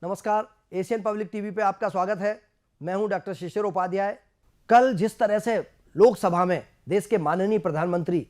नमस्कार, Asian public TV पे आपका स्वागत है। मैं हूं डॉक्टर शिशिर उपाध्याय। कल जिस तरह से लोकसभा में देश के माननीय प्रधानमंत्री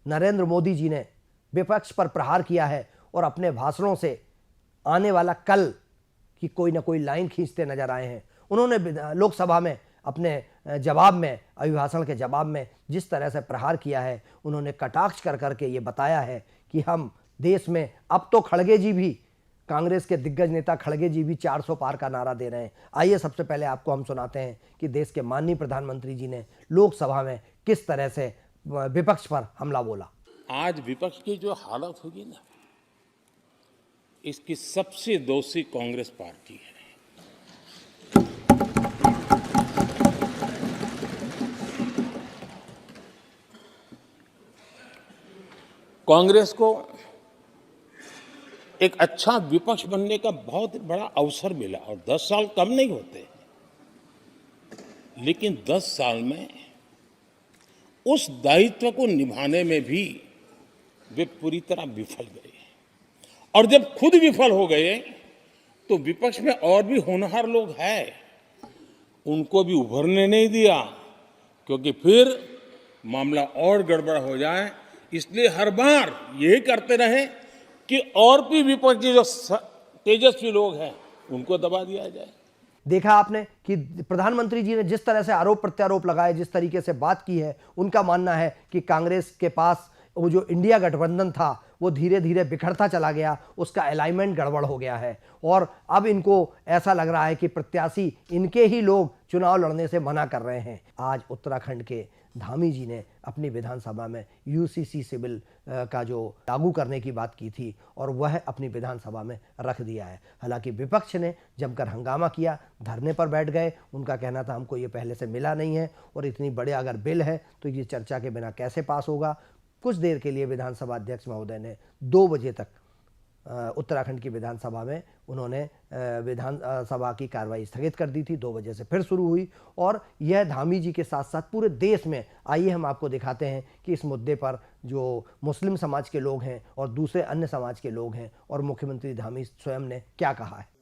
नरेंद्र मोदी जी ने विपक्ष पर प्रहार किया है और अपने भाषणों से आने वाला कल की कोई ना कोई लाइन खींचते नजर आए हैं। उन्होंने लोकसभा में अपने जवाब में, अभिभाषण के जवाब में जिस तरह से प्रहार किया है, उन्होंने कटाक्ष कर करके ये बताया है कि हम देश में अब तो खड़गे जी भी, कांग्रेस के दिग्गज नेता खड़गे जी भी 400 पार का नारा दे रहे हैं। आइए सबसे पहले आपको हम सुनाते हैं कि देश के माननीय प्रधानमंत्री जी ने लोकसभा में किस तरह से विपक्ष पर हमला बोला। आज विपक्ष की जो हालत होगी ना, इसकी सबसे दोषी कांग्रेस पार्टी है। कांग्रेस को एक अच्छा विपक्ष बनने का बहुत बड़ा अवसर मिला और 10 साल कम नहीं होते, लेकिन 10 साल में उस दायित्व को निभाने में भी वे पूरी तरह विफल गए। और जब खुद विफल हो गए तो विपक्ष में और भी होनहार लोग हैं, उनको भी उभरने नहीं दिया, क्योंकि फिर मामला और गड़बड़ हो जाए। इसलिए हर बार यही करते रहे कि और भी विपक्षी जो तेजस्वी लोग हैं उनको दबा दिया जाए। देखा आपने कि प्रधानमंत्री जी ने जिस तरह से आरोप प्रत्यारोप लगाए, जिस तरीके से बात की है, उनका मानना है कि कांग्रेस के पास वो जो इंडिया गठबंधन था वो धीरे धीरे बिखरता चला गया, उसका अलाइनमेंट गड़बड़ हो गया है और अब इनको ऐसा लग रहा है कि प्रत्याशी इनके ही लोग चुनाव लड़ने से मना कर रहे हैं। आज उत्तराखंड के धामी जी ने अपनी विधानसभा में यूसीसी सिविल का जो लागू करने की बात की थी और वह अपनी विधानसभा में रख दिया है। हालांकि विपक्ष ने जमकर हंगामा किया, धरने पर बैठ गए। उनका कहना था हमको ये पहले से मिला नहीं है और इतनी बड़े अगर बिल है तो ये चर्चा के बिना कैसे पास होगा। कुछ देर के लिए विधानसभा अध्यक्ष महोदय ने 2 बजे तक उत्तराखंड की विधानसभा में उन्होंने विधानसभा की कार्रवाई स्थगित कर दी थी। 2 बजे से फिर शुरू हुई और यह धामी जी के साथ साथ पूरे देश में, आइए हम आपको दिखाते हैं कि इस मुद्दे पर जो मुस्लिम समाज के लोग हैं और दूसरे अन्य समाज के लोग हैं और मुख्यमंत्री धामी स्वयं ने क्या कहा है।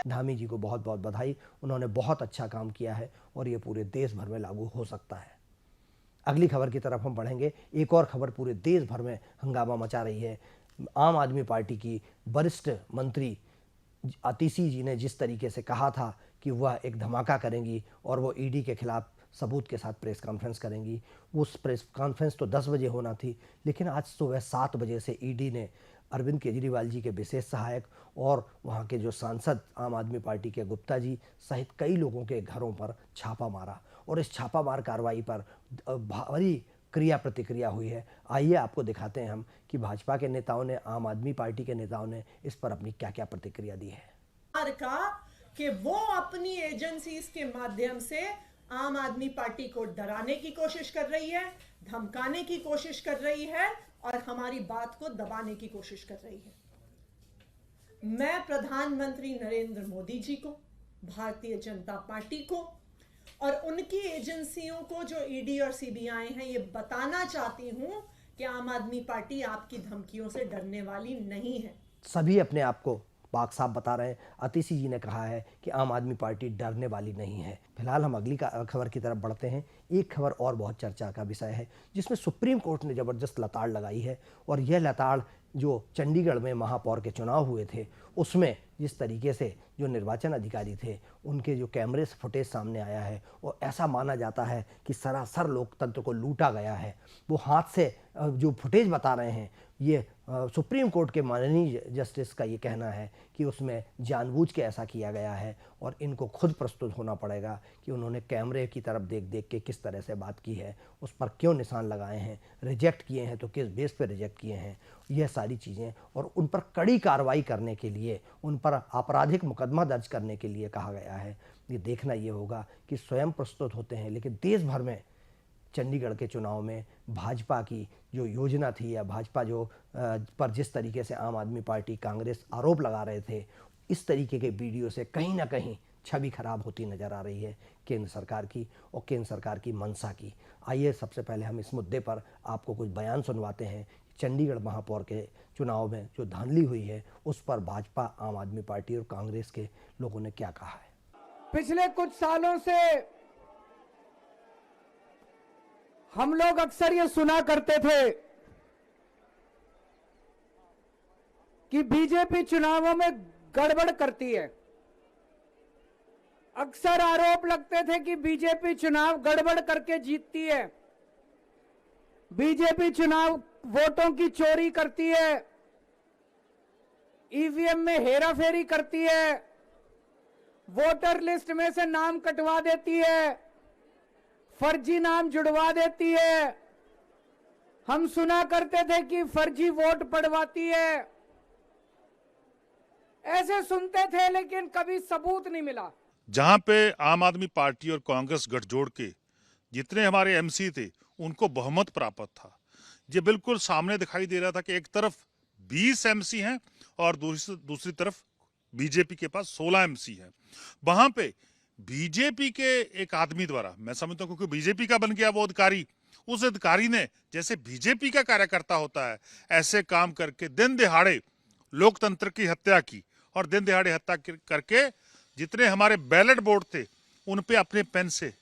धामी जी को बहुत बहुत बधाई। उन्होंने बहुत अच्छा काम किया है और ये पूरे देश भर में लागू हो सकता है। अगली खबर की तरफ हम बढ़ेंगे। एक और खबर पूरे देश भर में हंगामा मचा रही है। आम आदमी पार्टी की वरिष्ठ मंत्री आतिशी जी ने जिस तरीके से कहा था कि वह एक धमाका करेंगी और वो ईडी के खिलाफ सबूत के साथ प्रेस कॉन्फ्रेंस करेंगी। उस प्रेस कॉन्फ्रेंस तो 10 बजे होना थी, लेकिन आज सुबह 7 बजे से ईडी ने अरविंद केजरीवाल जी के विशेष सहायक और वहाँ के जो सांसद आम आदमी पार्टी के गुप्ता जी सहित कई लोगों के घरों पर छापा मारा और इस छापामार कार्रवाई पर भारी क्रिया प्रतिक्रिया हुई है। आइए आपको दिखाते हैं हम कि भाजपा के नेताओं ने, आम आदमी पार्टी के नेताओं ने इस पर अपनी क्या क्या प्रतिक्रिया दी है। कि वो अपनी एजेंसीज के माध्यम से आम आदमी पार्टी को डराने की कोशिश कर रही है, धमकाने की कोशिश कर रही है और हमारी बात को दबाने की कोशिश कर रही है। मैं प्रधानमंत्री नरेंद्र मोदी जी को, भारतीय जनता पार्टी को और उनकी एजेंसियों को जो ईडी और सीबीआई हैं, ये बताना चाहती हूं कि आम आदमी पार्टी आपकी धमकियों से डरने वाली नहीं है। सभी अपने आप को बात साफ बता रहे हैं। आतिशी जी ने कहा है कि आम आदमी पार्टी डरने वाली नहीं है। फिलहाल हम अगली खबर की तरफ बढ़ते हैं। एक खबर और बहुत चर्चा का विषय है, जिसमें सुप्रीम कोर्ट ने ज़बरदस्त लताड़ लगाई है। और यह लताड़ जो चंडीगढ़ में महापौर के चुनाव हुए थे, उसमें जिस तरीके से जो निर्वाचन अधिकारी थे उनके जो कैमरे फुटेज सामने आया है, और ऐसा माना जाता है कि सरासर लोकतंत्र को लूटा गया है। वो हाथ से जो फुटेज बता रहे हैं, ये सुप्रीम कोर्ट के माननीय जस्टिस का ये कहना है कि उसमें जानबूझ के ऐसा किया गया है, और इनको खुद प्रस्तुत होना पड़ेगा कि उन्होंने कैमरे की तरफ देख देख के किस तरह से बात की है, उस पर क्यों निशान लगाए हैं, रिजेक्ट किए हैं तो किस बेस पे रिजेक्ट किए हैं, यह सारी चीज़ें, और उन पर कड़ी कार्रवाई करने के लिए, उन पर आपराधिक मुकदमा दर्ज करने के लिए कहा गया है। ये देखना ये होगा कि स्वयं प्रस्तुत होते हैं, लेकिन देश भर में चंडीगढ़ के चुनाव में भाजपा की जो योजना थी, या भाजपा जो पर जिस तरीके से आम आदमी पार्टी, कांग्रेस आरोप लगा रहे थे, इस तरीके के वीडियो से कहीं ना कहीं छवि खराब होती नजर आ रही है केंद्र सरकार की और केंद्र सरकार की मंशा की। आइए सबसे पहले हम इस मुद्दे पर आपको कुछ बयान सुनवाते हैं। चंडीगढ़ महापौर के चुनाव में जो धांधली हुई है, उस पर भाजपा, आम आदमी पार्टी और कांग्रेस के लोगों ने क्या कहा है। पिछले कुछ सालों से हम लोग अक्सर ये सुना करते थे कि बीजेपी चुनावों में गड़बड़ करती है। अक्सर आरोप लगते थे कि बीजेपी चुनाव गड़बड़ करके जीतती है, बीजेपी चुनाव वोटों की चोरी करती है, ईवीएम में हेराफेरी करती है, वोटर लिस्ट में से नाम कटवा देती है, फर्जी नाम जुड़वा देती है। हम सुना करते थे कि फर्जी वोट पड़वाती है। ऐसे सुनते थे, लेकिन कभी सबूत नहीं मिला। जहां पे आम आदमी पार्टी और कांग्रेस गठजोड़ के जितने हमारे एमसी थे, उनको बहुमत प्राप्त था। ये बिल्कुल सामने दिखाई दे रहा था कि एक तरफ 20 एमसी हैं और दूसरी तरफ बीजेपी के पास 16 एमसी हैं। वहां पे बीजेपी के एक आदमी द्वारा, मैं समझता हूं क्योंकि बीजेपी का बन गया वो अधिकारी, उस अधिकारी ने जैसे बीजेपी का कार्यकर्ता होता है, ऐसे काम करके दिन दिहाड़े लोकतंत्र की हत्या की, और दिन दिहाड़े हत्या करके जितने हमारे बैलेट बोर्ड थे उन पे अपने पेन से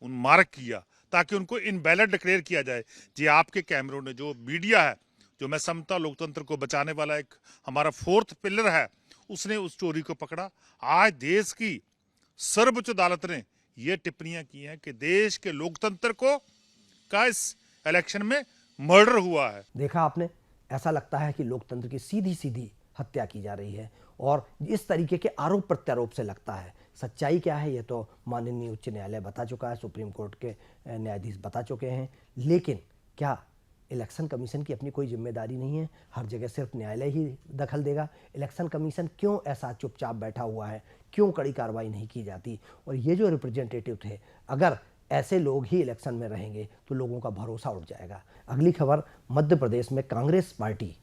उन मार्क किया ताकि उनको इनवैलिड डिक्लेयर किया जाए। जी आपके कैमरों ने, जो मीडिया है, जो मैं समझता लोकतंत्र को बचाने वाला एक हमारा फोर्थ पिलर है, उसने उस चोरी को पकड़ा। आज देश की सर्वोच्च अदालत ने ये टिप्पणियां की हैं कि देश के लोकतंत्र को का इस इलेक्शन में मर्डर हुआ है। देखा आपने, ऐसा लगता है कि लोकतंत्र की सीधी सीधी हत्या की जा रही है, और इस तरीके के आरोप प्रत्यारोप से लगता है। सच्चाई क्या है ये तो माननीय उच्च न्यायालय बता चुका है, सुप्रीम कोर्ट के न्यायाधीश बता चुके हैं। लेकिन क्या इलेक्शन कमीशन की अपनी कोई जिम्मेदारी नहीं है? हर जगह सिर्फ न्यायालय ही दखल देगा? इलेक्शन कमीशन क्यों ऐसा चुपचाप बैठा हुआ है? क्यों कड़ी कार्रवाई नहीं की जाती? और ये जो रिप्रेजेंटेटिव थे, अगर ऐसे लोग ही इलेक्शन में रहेंगे तो लोगों का भरोसा उठ जाएगा। अगली खबर, मध्य प्रदेश में कांग्रेस पार्टी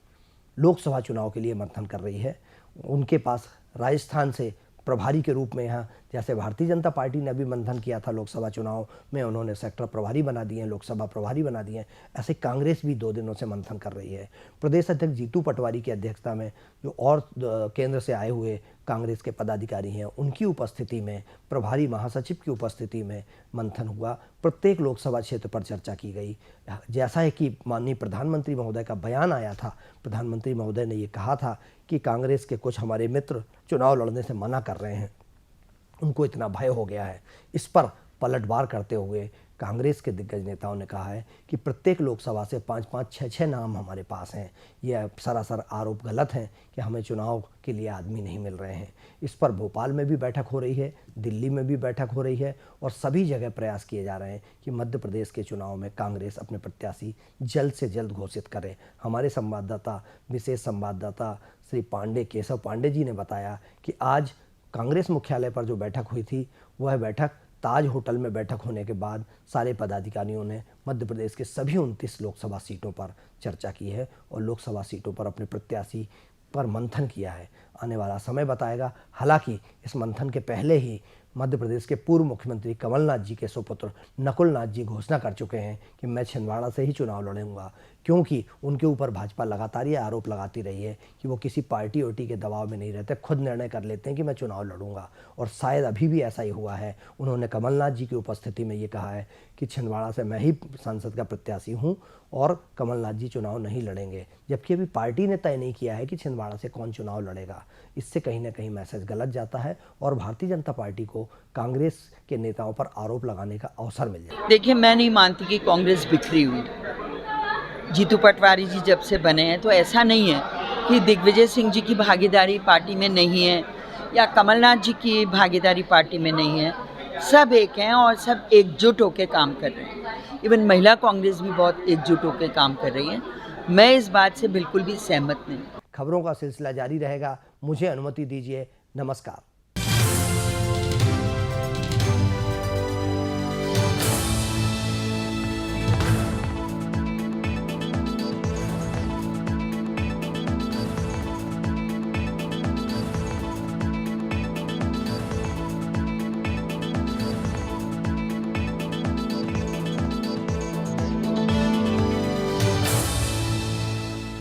लोकसभा चुनाव के लिए मंथन कर रही है। उनके पास राजस्थान से प्रभारी के रूप में, यहाँ जैसे भारतीय जनता पार्टी ने अभी मंथन किया था लोकसभा चुनाव में, उन्होंने सेक्टर प्रभारी बना दिए हैं, लोकसभा प्रभारी बना दिए हैं, ऐसे कांग्रेस भी 2 दिनों से मंथन कर रही है। प्रदेश अध्यक्ष जीतू पटवारी की अध्यक्षता में जो और केंद्र से आए हुए कांग्रेस के पदाधिकारी हैं, उनकी उपस्थिति में, प्रभारी महासचिव की उपस्थिति में मंथन हुआ। प्रत्येक लोकसभा क्षेत्र पर चर्चा की गई। जैसा है कि माननीय प्रधानमंत्री महोदय का बयान आया था, प्रधानमंत्री महोदय ने ये कहा था कि कांग्रेस के कुछ हमारे मित्र चुनाव लड़ने से मना कर रहे हैं, उनको इतना भय हो गया है। इस पर पलटवार करते हुए कांग्रेस के दिग्गज नेताओं ने कहा है कि प्रत्येक लोकसभा से 5-5, 6-6 नाम हमारे पास हैं। यह सरासर आरोप गलत हैं कि हमें चुनाव के लिए आदमी नहीं मिल रहे हैं। इस पर भोपाल में भी बैठक हो रही है, दिल्ली में भी बैठक हो रही है, और सभी जगह प्रयास किए जा रहे हैं कि मध्य प्रदेश के चुनाव में कांग्रेस अपने प्रत्याशी जल्द से जल्द घोषित करे। हमारे संवाददाता, विशेष संवाददाता श्री केशव पांडे जी ने बताया कि आज कांग्रेस मुख्यालय पर जो बैठक हुई थी, वह बैठक ताज होटल में बैठक होने के बाद सारे पदाधिकारियों ने मध्य प्रदेश के सभी 29 लोकसभा सीटों पर चर्चा की है और लोकसभा सीटों पर अपने प्रत्याशी पर मंथन किया है। आने वाला समय बताएगा। हालांकि इस मंथन के पहले ही मध्य प्रदेश के पूर्व मुख्यमंत्री कमलनाथ जी के सुपुत्र नकुल नाथ जी घोषणा कर चुके हैं कि मैं छिंदवाड़ा से ही चुनाव लड़ूंगा। क्योंकि उनके ऊपर भाजपा लगातार ये आरोप लगाती रही है कि वो किसी पार्टी ओटी के दबाव में नहीं रहते, खुद निर्णय कर लेते हैं कि मैं चुनाव लड़ूंगा। और शायद अभी भी ऐसा ही हुआ है। उन्होंने कमलनाथ जी की उपस्थिति में ये कहा है कि छिंदवाड़ा से मैं ही सांसद का प्रत्याशी हूँ और कमलनाथ जी चुनाव नहीं लड़ेंगे, जबकि अभी पार्टी ने तय नहीं किया है कि छिंदवाड़ा से कौन चुनाव लड़ेगा। इससे कहीं ना कहीं मैसेज गलत जाता है और भारतीय जनता पार्टी को कांग्रेस के नेताओं पर आरोप लगाने का अवसर मिल जाए। देखिए, मैं नहीं मानती कि कांग्रेस बिखरी हुई। जीतू पटवारी जी जब से बने हैं तो ऐसा नहीं है कि दिग्विजय सिंह जी की भागीदारी पार्टी में नहीं है या कमलनाथ जी की भागीदारी पार्टी में नहीं है। सब एक हैं और सब एकजुट होकर काम कर रहे हैं। इवन महिला कांग्रेस भी बहुत एकजुट होकर काम कर रही है। मैं इस बात से बिल्कुल भी सहमत नहीं। खबरों का सिलसिला जारी रहेगा। मुझे अनुमति दीजिए। नमस्कार।